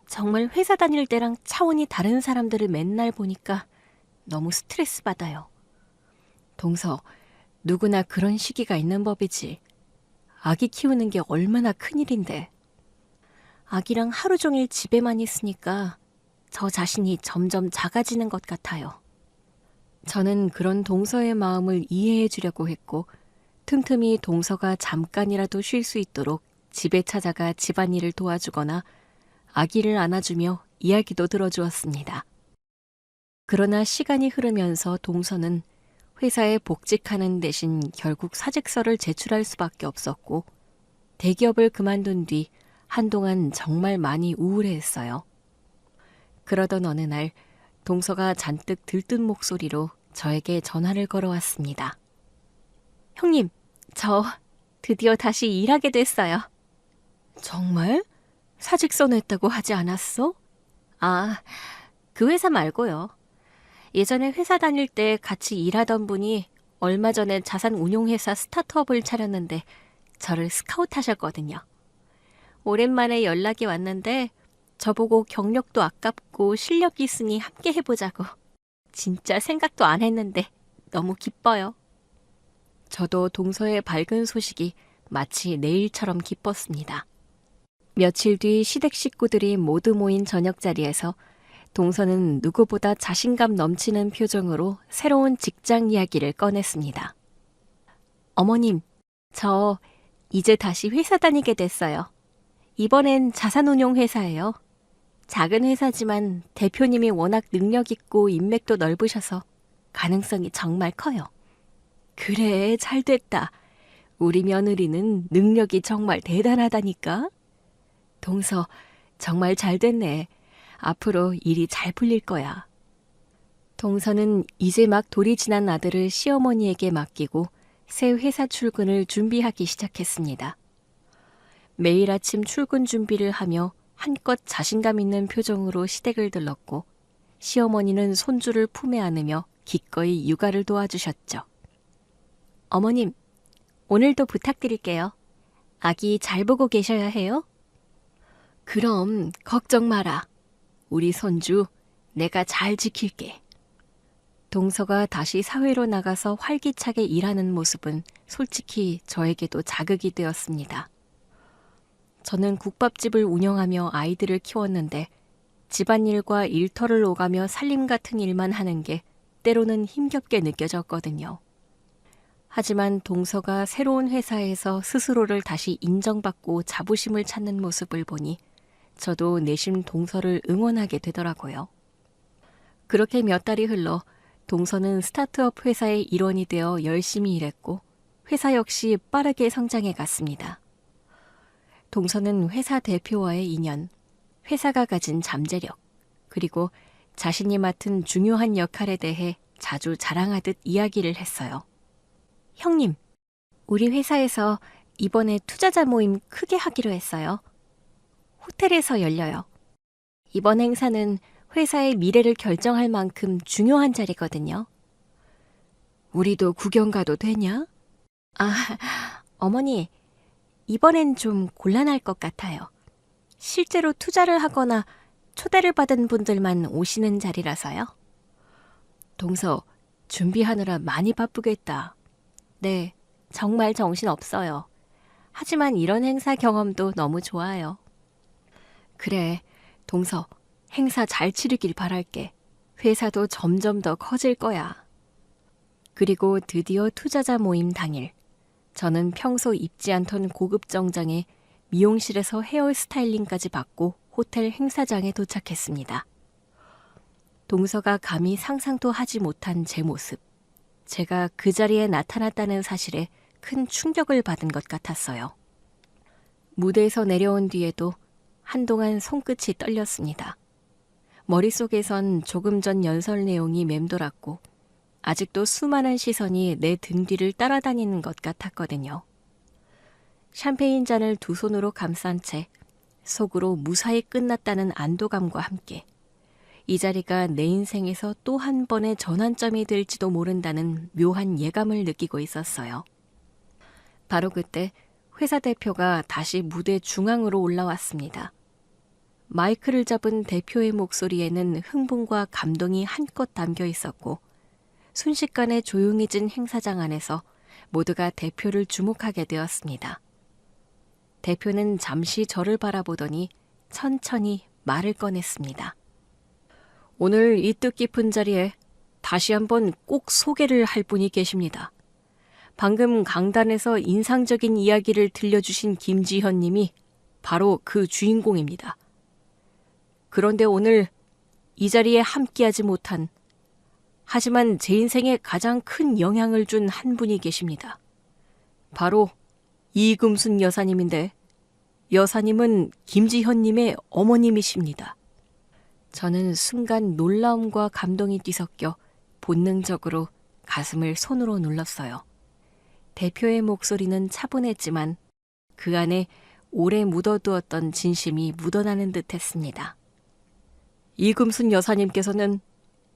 [SPEAKER 1] 정말 회사 다닐 때랑 차원이 다른 사람들을 맨날 보니까 너무 스트레스 받아요. 동서, 누구나 그런 시기가 있는 법이지. 아기 키우는 게 얼마나 큰일인데. 아기랑 하루 종일 집에만 있으니까 저 자신이 점점 작아지는 것 같아요. 저는 그런 동서의 마음을 이해해 주려고 했고 틈틈이 동서가 잠깐이라도 쉴 수 있도록 집에 찾아가 집안일을 도와주거나 아기를 안아주며 이야기도 들어주었습니다. 그러나 시간이 흐르면서 동서는 회사에 복직하는 대신 결국 사직서를 제출할 수밖에 없었고 대기업을 그만둔 뒤 한동안 정말 많이 우울해했어요. 그러던 어느 날 동서가 잔뜩 들뜬 목소리로 저에게 전화를 걸어왔습니다. 형님, 저 드디어 다시 일하게 됐어요. 정말? 사직서 냈다고 하지 않았어? 아, 그 회사 말고요. 예전에 회사 다닐 때 같이 일하던 분이 얼마 전에 자산운용회사 스타트업을 차렸는데 저를 스카우트하셨거든요. 오랜만에 연락이 왔는데 저보고 경력도 아깝고 실력이 있으니 함께 해보자고. 진짜 생각도 안 했는데 너무 기뻐요. 저도 동서의 밝은 소식이 마치 내일처럼 기뻤습니다. 며칠 뒤 시댁 식구들이 모두 모인 저녁 자리에서 동서는 누구보다 자신감 넘치는 표정으로 새로운 직장 이야기를 꺼냈습니다. 어머님, 저 이제 다시 회사 다니게 됐어요. 이번엔 자산운용 회사예요. 작은 회사지만 대표님이 워낙 능력 있고 인맥도 넓으셔서 가능성이 정말 커요. 그래, 잘 됐다. 우리 며느리는 능력이 정말 대단하다니까. 동서, 정말 잘 됐네. 앞으로 일이 잘 풀릴 거야. 동서는 이제 막 돌이 지난 아들을 시어머니에게 맡기고 새 회사 출근을 준비하기 시작했습니다. 매일 아침 출근 준비를 하며 한껏 자신감 있는 표정으로 시댁을 들렀고 시어머니는 손주를 품에 안으며 기꺼이 육아를 도와주셨죠. 어머님, 오늘도 부탁드릴게요. 아기 잘 보고 계셔야 해요. 그럼 걱정 마라. 우리 손주 내가 잘 지킬게. 동서가 다시 사회로 나가서 활기차게 일하는 모습은 솔직히 저에게도 자극이 되었습니다. 저는 국밥집을 운영하며 아이들을 키웠는데 집안일과 일터를 오가며 살림 같은 일만 하는 게 때로는 힘겹게 느껴졌거든요. 하지만 동서가 새로운 회사에서 스스로를 다시 인정받고 자부심을 찾는 모습을 보니 저도 내심 동서를 응원하게 되더라고요. 그렇게 몇 달이 흘러 동서는 스타트업 회사의 일원이 되어 열심히 일했고 회사 역시 빠르게 성장해 갔습니다. 동서는 회사 대표와의 인연, 회사가 가진 잠재력, 그리고 자신이 맡은 중요한 역할에 대해 자주 자랑하듯 이야기를 했어요. 형님, 우리 회사에서 이번에 투자자 모임 크게 하기로 했어요. 호텔에서 열려요. 이번 행사는 회사의 미래를 결정할 만큼 중요한 자리거든요. 우리도 구경 가도 되냐? 아, 어머니, 이번엔 좀 곤란할 것 같아요. 실제로 투자를 하거나 초대를 받은 분들만 오시는 자리라서요. 동서, 준비하느라 많이 바쁘겠다. 네, 정말 정신없어요. 하지만 이런 행사 경험도 너무 좋아요. 그래, 동서, 행사 잘 치르길 바랄게. 회사도 점점 더 커질 거야. 그리고 드디어 투자자 모임 당일, 저는 평소 입지 않던 고급 정장에 미용실에서 헤어 스타일링까지 받고 호텔 행사장에 도착했습니다. 동서가 감히 상상도 하지 못한 제 모습, 제가 그 자리에 나타났다는 사실에 큰 충격을 받은 것 같았어요. 무대에서 내려온 뒤에도 한동안 손끝이 떨렸습니다. 머릿속에선 조금 전 연설 내용이 맴돌았고 아직도 수많은 시선이 내 등 뒤를 따라다니는 것 같았거든요. 샴페인 잔을 두 손으로 감싼 채 속으로 무사히 끝났다는 안도감과 함께 이 자리가 내 인생에서 또 한 번의 전환점이 될지도 모른다는 묘한 예감을 느끼고 있었어요. 바로 그때 회사 대표가 다시 무대 중앙으로 올라왔습니다. 마이크를 잡은 대표의 목소리에는 흥분과 감동이 한껏 담겨 있었고 순식간에 조용해진 행사장 안에서 모두가 대표를 주목하게 되었습니다. 대표는 잠시 저를 바라보더니 천천히 말을 꺼냈습니다. 오늘 이 뜻깊은 자리에 다시 한번 꼭 소개를 할 분이 계십니다. 방금 강단에서 인상적인 이야기를 들려주신 김지현 님이 바로 그 주인공입니다. 그런데 오늘 이 자리에 함께하지 못한, 하지만 제 인생에 가장 큰 영향을 준 한 분이 계십니다. 바로 이금순 여사님인데 여사님은 김지현님의 어머님이십니다. 저는 순간 놀라움과 감동이 뒤섞여 본능적으로 가슴을 손으로 눌렀어요. 대표의 목소리는 차분했지만 그 안에 오래 묻어두었던 진심이 묻어나는 듯했습니다. 이금순 여사님께서는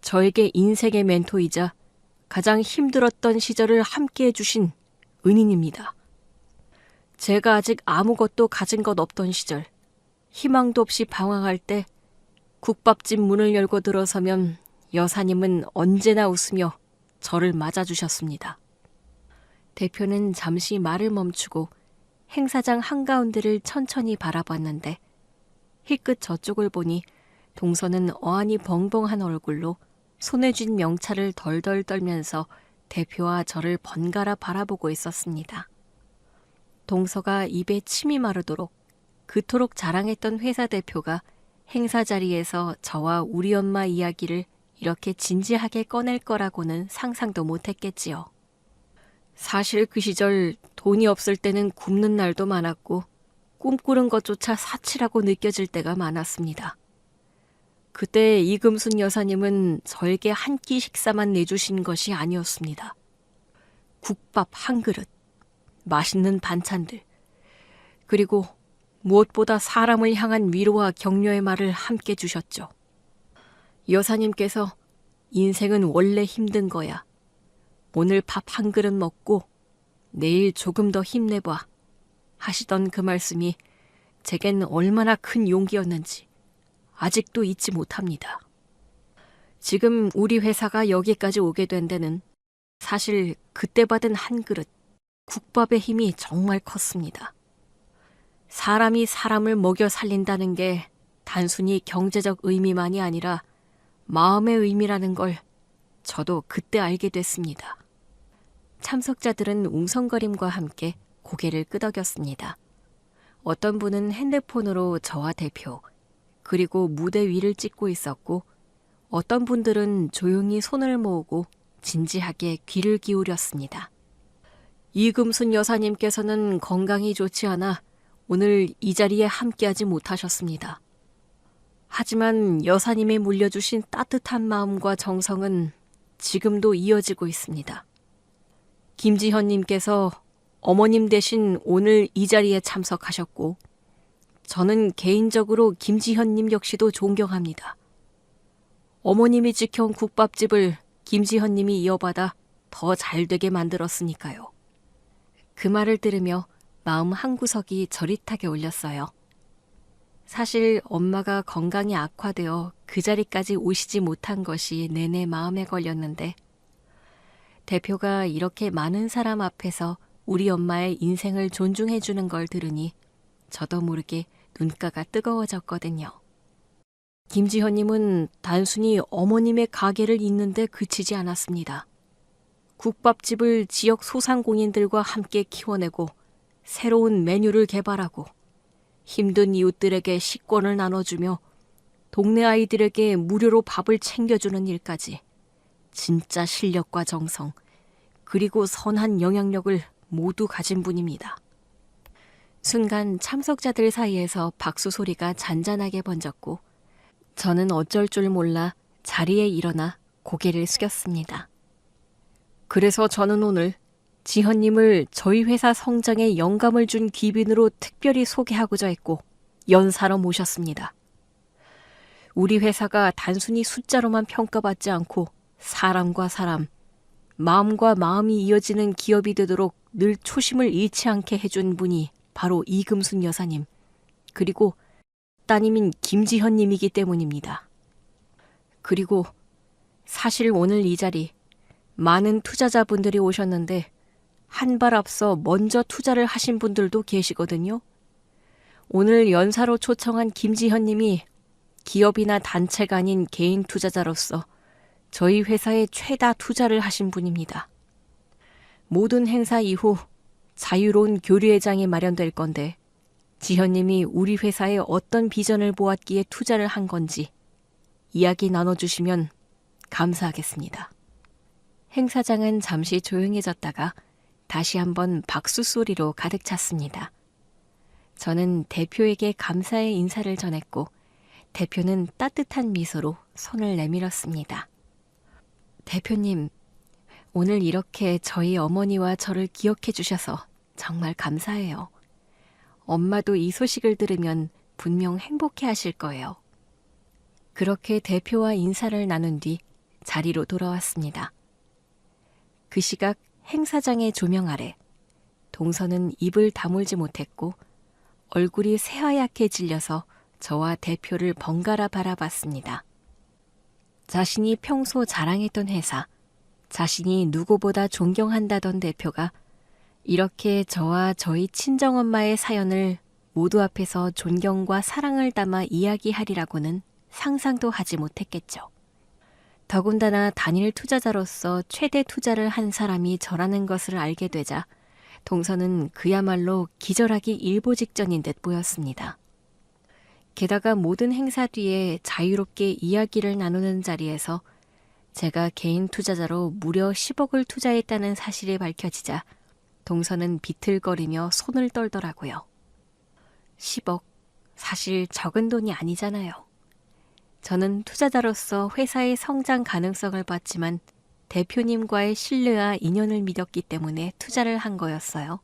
[SPEAKER 1] 저에게 인생의 멘토이자 가장 힘들었던 시절을 함께해 주신 은인입니다. 제가 아직 아무것도 가진 것 없던 시절, 희망도 없이 방황할 때 국밥집 문을 열고 들어서면 여사님은 언제나 웃으며 저를 맞아주셨습니다. 대표는 잠시 말을 멈추고 행사장 한가운데를 천천히 바라봤는데 힐끗 저쪽을 보니 동서는 어안이 벙벙한 얼굴로 손에 쥔 명찰을 덜덜 떨면서 대표와 저를 번갈아 바라보고 있었습니다. 동서가 입에 침이 마르도록 그토록 자랑했던 회사 대표가 행사 자리에서 저와 우리 엄마 이야기를 이렇게 진지하게 꺼낼 거라고는 상상도 못했겠지요. 사실 그 시절 돈이 없을 때는 굶는 날도 많았고 꿈꾸는 것조차 사치라고 느껴질 때가 많았습니다. 그때 이금순 여사님은 저에게 한 끼 식사만 내주신 것이 아니었습니다. 국밥 한 그릇, 맛있는 반찬들, 그리고 무엇보다 사람을 향한 위로와 격려의 말을 함께 주셨죠. 여사님께서 인생은 원래 힘든 거야. 오늘 밥 한 그릇 먹고 내일 조금 더 힘내봐 하시던 그 말씀이 제겐 얼마나 큰 용기였는지 아직도 잊지 못합니다. 지금 우리 회사가 여기까지 오게 된 데는 사실 그때 받은 한 그릇 국밥의 힘이 정말 컸습니다. 사람이 사람을 먹여 살린다는 게 단순히 경제적 의미만이 아니라 마음의 의미라는 걸 저도 그때 알게 됐습니다. 참석자들은 웅성거림과 함께 고개를 끄덕였습니다. 어떤 분은 핸드폰으로 저와 대표, 그리고 무대 위를 찍고 있었고 어떤 분들은 조용히 손을 모으고 진지하게 귀를 기울였습니다. 이금순 여사님께서는 건강이 좋지 않아 오늘 이 자리에 함께하지 못하셨습니다. 하지만 여사님이 물려주신 따뜻한 마음과 정성은 지금도 이어지고 있습니다. 김지현님께서 어머님 대신 오늘 이 자리에 참석하셨고 저는 개인적으로 김지현님 역시도 존경합니다. 어머님이 지켜온 국밥집을 김지현님이 이어받아 더 잘되게 만들었으니까요. 그 말을 들으며 마음 한구석이 저릿하게 울렸어요. 사실 엄마가 건강이 악화되어 그 자리까지 오시지 못한 것이 내내 마음에 걸렸는데 대표가 이렇게 많은 사람 앞에서 우리 엄마의 인생을 존중해 주는 걸 들으니 저도 모르게 눈가가 뜨거워졌거든요. 김지현님은 단순히 어머님의 가게를 잇는데 그치지 않았습니다. 국밥집을 지역 소상공인들과 함께 키워내고 새로운 메뉴를 개발하고 힘든 이웃들에게 식권을 나눠주며 동네 아이들에게 무료로 밥을 챙겨주는 일까지 진짜 실력과 정성 그리고 선한 영향력을 모두 가진 분입니다. 순간 참석자들 사이에서 박수 소리가 잔잔하게 번졌고 저는 어쩔 줄 몰라 자리에 일어나 고개를 숙였습니다. 그래서 저는 오늘 지현님을 저희 회사 성장에 영감을 준 귀빈으로 특별히 소개하고자 했고 연사로 모셨습니다. 우리 회사가 단순히 숫자로만 평가받지 않고 사람과 사람, 마음과 마음이 이어지는 기업이 되도록 늘 초심을 잃지 않게 해준 분이 바로 이금순 여사님, 그리고 따님인 김지현님이기 때문입니다. 그리고 사실 오늘 이 자리 많은 투자자분들이 오셨는데 한 발 앞서 먼저 투자를 하신 분들도 계시거든요. 오늘 연사로 초청한 김지현님이 기업이나 단체가 아닌 개인 투자자로서 저희 회사에 최다 투자를 하신 분입니다. 모든 행사 이후 자유로운 교류회장이 마련될 건데 지현님이 우리 회사에 어떤 비전을 보았기에 투자를 한 건지 이야기 나눠주시면 감사하겠습니다. 행사장은 잠시 조용해졌다가 다시 한번 박수 소리로 가득 찼습니다. 저는 대표에게 감사의 인사를 전했고 대표는 따뜻한 미소로 손을 내밀었습니다. 대표님, 오늘 이렇게 저희 어머니와 저를 기억해 주셔서 정말 감사해요. 엄마도 이 소식을 들으면 분명 행복해 하실 거예요. 그렇게 대표와 인사를 나눈 뒤 자리로 돌아왔습니다. 그 시각 행사장의 조명 아래 동서는 입을 다물지 못했고 얼굴이 새하얗게 질려서 저와 대표를 번갈아 바라봤습니다. 자신이 평소 자랑했던 회사, 자신이 누구보다 존경한다던 대표가 이렇게 저와 저희 친정엄마의 사연을 모두 앞에서 존경과 사랑을 담아 이야기하리라고는 상상도 하지 못했겠죠. 더군다나 단일 투자자로서 최대 투자를 한 사람이 저라는 것을 알게 되자 동서는 그야말로 기절하기 일보 직전인 듯 보였습니다. 게다가 모든 행사 뒤에 자유롭게 이야기를 나누는 자리에서 제가 개인 투자자로 무려 10억을 투자했다는 사실이 밝혀지자 동서는 비틀거리며 손을 떨더라고요. 10억, 사실 적은 돈이 아니잖아요. 저는 투자자로서 회사의 성장 가능성을 봤지만 대표님과의 신뢰와 인연을 믿었기 때문에 투자를 한 거였어요.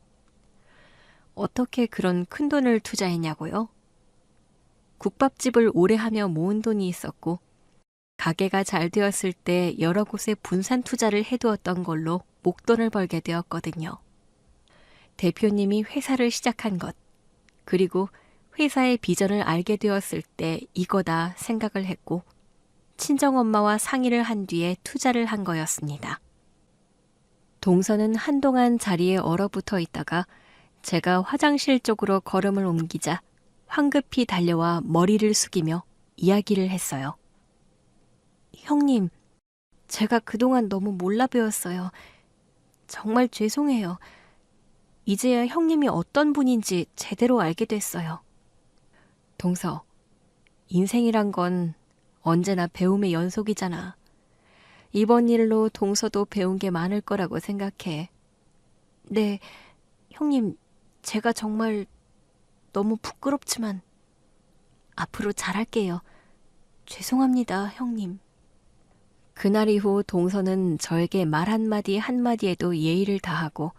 [SPEAKER 1] 어떻게 그런 큰 돈을 투자했냐고요? 국밥집을 오래 하며 모은 돈이 있었고 가게가 잘 되었을 때 여러 곳에 분산 투자를 해두었던 걸로 목돈을 벌게 되었거든요. 대표님이 회사를 시작한 것, 그리고 회사의 비전을 알게 되었을 때 이거다 생각을 했고 친정엄마와 상의를 한 뒤에 투자를 한 거였습니다. 동서는 한동안 자리에 얼어붙어 있다가 제가 화장실 쪽으로 걸음을 옮기자 황급히 달려와 머리를 숙이며 이야기를 했어요. 형님, 제가 그동안 너무 몰라 배웠어요. 정말 죄송해요. 이제야 형님이 어떤 분인지 제대로 알게 됐어요. 동서, 인생이란 건 언제나 배움의 연속이잖아. 이번 일로 동서도 배운 게 많을 거라고 생각해. 네, 형님, 제가 정말 너무 부끄럽지만 앞으로 잘할게요. 죄송합니다, 형님. 그날 이후 동서는 저에게 말 한마디 한마디에도 예의를 다하고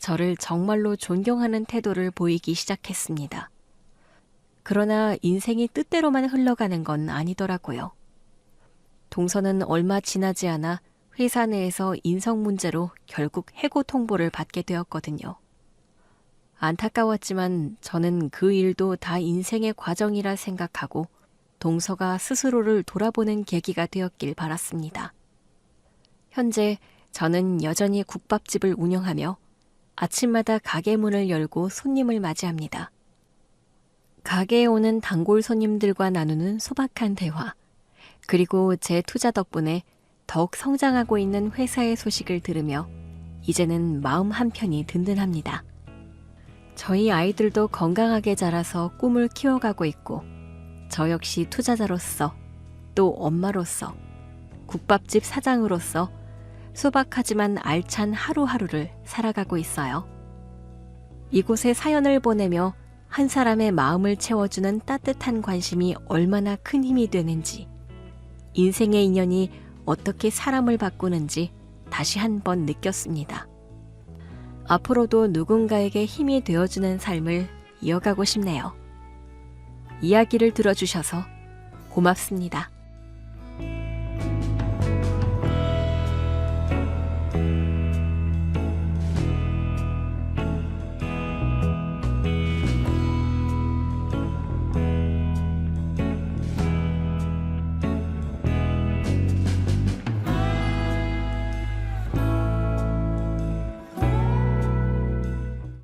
[SPEAKER 1] 저를 정말로 존경하는 태도를 보이기 시작했습니다. 그러나 인생이 뜻대로만 흘러가는 건 아니더라고요. 동서는 얼마 지나지 않아 회사 내에서 인성 문제로 결국 해고 통보를 받게 되었거든요. 안타까웠지만 저는 그 일도 다 인생의 과정이라 생각하고 동서가 스스로를 돌아보는 계기가 되었길 바랐습니다. 현재 저는 여전히 국밥집을 운영하며 아침마다 가게 문을 열고 손님을 맞이합니다. 가게에 오는 단골 손님들과 나누는 소박한 대화, 그리고 제 투자 덕분에 더욱 성장하고 있는 회사의 소식을 들으며 이제는 마음 한편이 든든합니다. 저희 아이들도 건강하게 자라서 꿈을 키워가고 있고 저 역시 투자자로서 또 엄마로서 국밥집 사장으로서 소박하지만 알찬 하루하루를 살아가고 있어요. 이곳에 사연을 보내며 한 사람의 마음을 채워주는 따뜻한 관심이 얼마나 큰 힘이 되는지, 인생의 인연이 어떻게 사람을 바꾸는지 다시 한번 느꼈습니다. 앞으로도 누군가에게 힘이 되어주는 삶을 이어가고 싶네요. 이야기를 들어주셔서 고맙습니다.